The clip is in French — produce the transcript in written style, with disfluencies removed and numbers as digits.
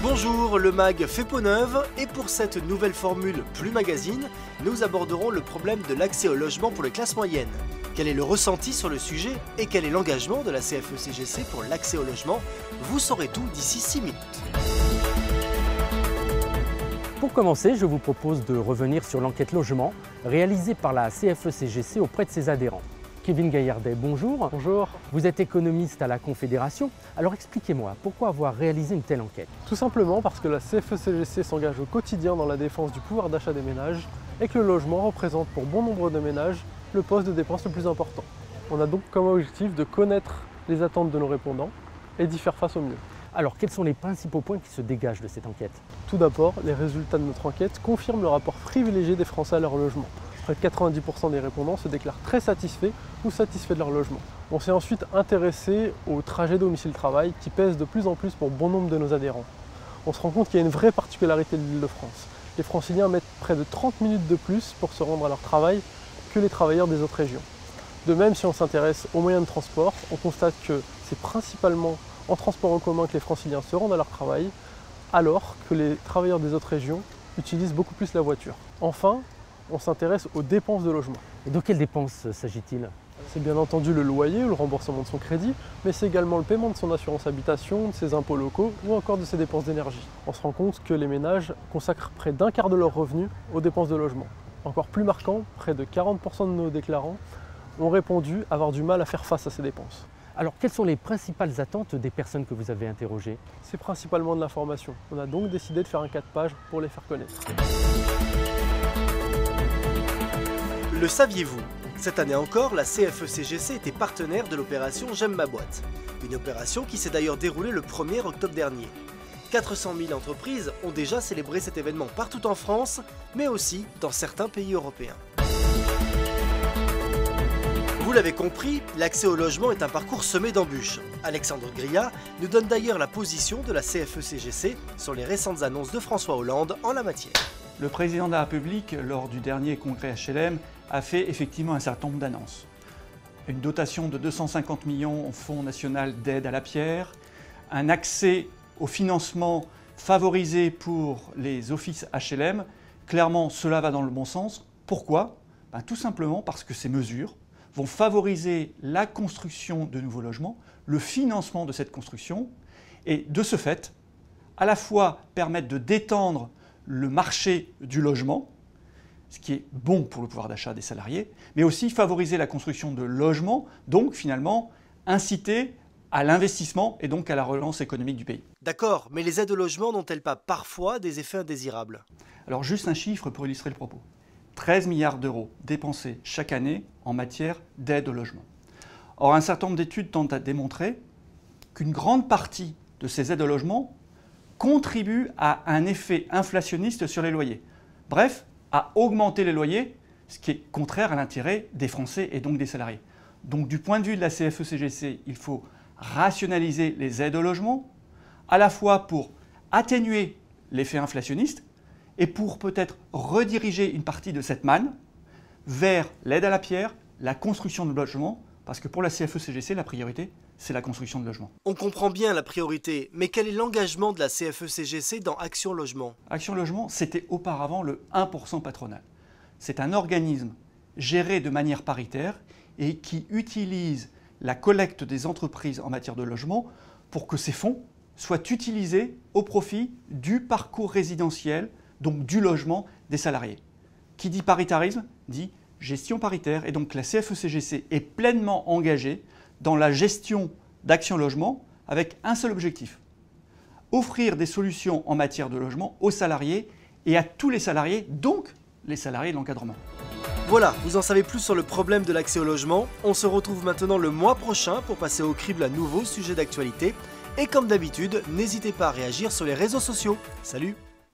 Bonjour, le MAG fait peau neuve et pour cette nouvelle formule Plus Magazine, nous aborderons le problème de l'accès au logement pour les classes moyennes. Quel est le ressenti sur le sujet et quel est l'engagement de la CFE-CGC pour l'accès au logement? Vous saurez tout d'ici 6 minutes. Pour commencer, je vous propose de revenir sur l'enquête logement réalisée par la CFE-CGC auprès de ses adhérents. Kevin Gaillardet, bonjour. Bonjour. Vous êtes économiste à la Confédération, alors expliquez-moi, pourquoi avoir réalisé une telle enquête? Tout simplement parce que la CFE-CGC s'engage au quotidien dans la défense du pouvoir d'achat des ménages et que le logement représente pour bon nombre de ménages le poste de dépense le plus important. On a donc comme objectif de connaître les attentes de nos répondants et d'y faire face au mieux. Alors, quels sont les principaux points qui se dégagent de cette enquête? Tout d'abord, les résultats de notre enquête confirment le rapport privilégié des Français à leur logement. Près de 90% des répondants se déclarent très satisfaits ou satisfaits de leur logement. On s'est ensuite intéressé au trajet domicile-travail qui pèse de plus en plus pour bon nombre de nos adhérents. On se rend compte qu'il y a une vraie particularité de l'Île-de-France. Les Franciliens mettent près de 30 minutes de plus pour se rendre à leur travail que les travailleurs des autres régions. De même, si on s'intéresse aux moyens de transport, on constate que c'est principalement en transport en commun que les Franciliens se rendent à leur travail, alors que les travailleurs des autres régions utilisent beaucoup plus la voiture. Enfin, on s'intéresse aux dépenses de logement. Et de quelles dépenses s'agit-il? C'est bien entendu le loyer ou le remboursement de son crédit, mais c'est également le paiement de son assurance habitation, de ses impôts locaux ou encore de ses dépenses d'énergie. On se rend compte que les ménages consacrent près d'un quart de leurs revenus aux dépenses de logement. Encore plus marquant, près de 40% de nos déclarants ont répondu avoir du mal à faire face à ces dépenses. Alors, quelles sont les principales attentes des personnes que vous avez interrogées? C'est principalement de l'information. On a donc décidé de faire un 4 pages pour les faire connaître. Le saviez-vous? Cette année encore, la CFE-CGC était partenaire de l'opération J'aime ma boîte. Une opération qui s'est d'ailleurs déroulée le 1er octobre dernier. 400 000 entreprises ont déjà célébré cet événement partout en France, mais aussi dans certains pays européens. Vous l'avez compris, l'accès au logement est un parcours semé d'embûches. Alexandre Grillat nous donne d'ailleurs la position de la CFE-CGC sur les récentes annonces de François Hollande en la matière. Le président de la République, lors du dernier congrès HLM, a fait effectivement un certain nombre d'annonces. Une dotation de 250 millions au Fonds national d'aide à la pierre, un accès au financement favorisé pour les offices HLM. Clairement, cela va dans le bon sens. Pourquoi? Tout simplement parce que ces mesures vont favoriser la construction de nouveaux logements, le financement de cette construction, et de ce fait, à la fois permettre de détendre le marché du logement, ce qui est bon pour le pouvoir d'achat des salariés, mais aussi favoriser la construction de logements, donc finalement inciter à l'investissement et donc à la relance économique du pays. D'accord, mais les aides au logement n'ont-elles pas parfois des effets indésirables? Alors juste un chiffre pour illustrer le propos. 13 milliards d'euros dépensés chaque année en matière d'aide au logement. Or, un certain nombre d'études tentent à démontrer qu'une grande partie de ces aides au logement contribue à un effet inflationniste sur les loyers. Bref, à augmenter les loyers, ce qui est contraire à l'intérêt des Français et donc des salariés. Donc du point de vue de la CFE-CGC, il faut rationaliser les aides au logement, à la fois pour atténuer l'effet inflationniste et pour peut-être rediriger une partie de cette manne vers l'aide à la pierre, la construction de logements, parce que pour la CFE-CGC, la priorité, c'est la construction de logements. On comprend bien la priorité, mais quel est l'engagement de la CFE-CGC dans Action Logement? Action Logement, c'était auparavant le 1% patronal. C'est un organisme géré de manière paritaire et qui utilise la collecte des entreprises en matière de logement pour que ces fonds soient utilisés au profit du parcours résidentiel, donc du logement des salariés. Qui dit paritarisme dit gestion paritaire, et donc la CFE-CGC est pleinement engagée dans la gestion d'Action Logement avec un seul objectif: offrir des solutions en matière de logement aux salariés et à tous les salariés, donc les salariés de l'encadrement. Voilà, vous en savez plus sur le problème de l'accès au logement. On se retrouve maintenant le mois prochain pour passer au crible un nouveau sujet d'actualité. Et comme d'habitude, n'hésitez pas à réagir sur les réseaux sociaux. Salut!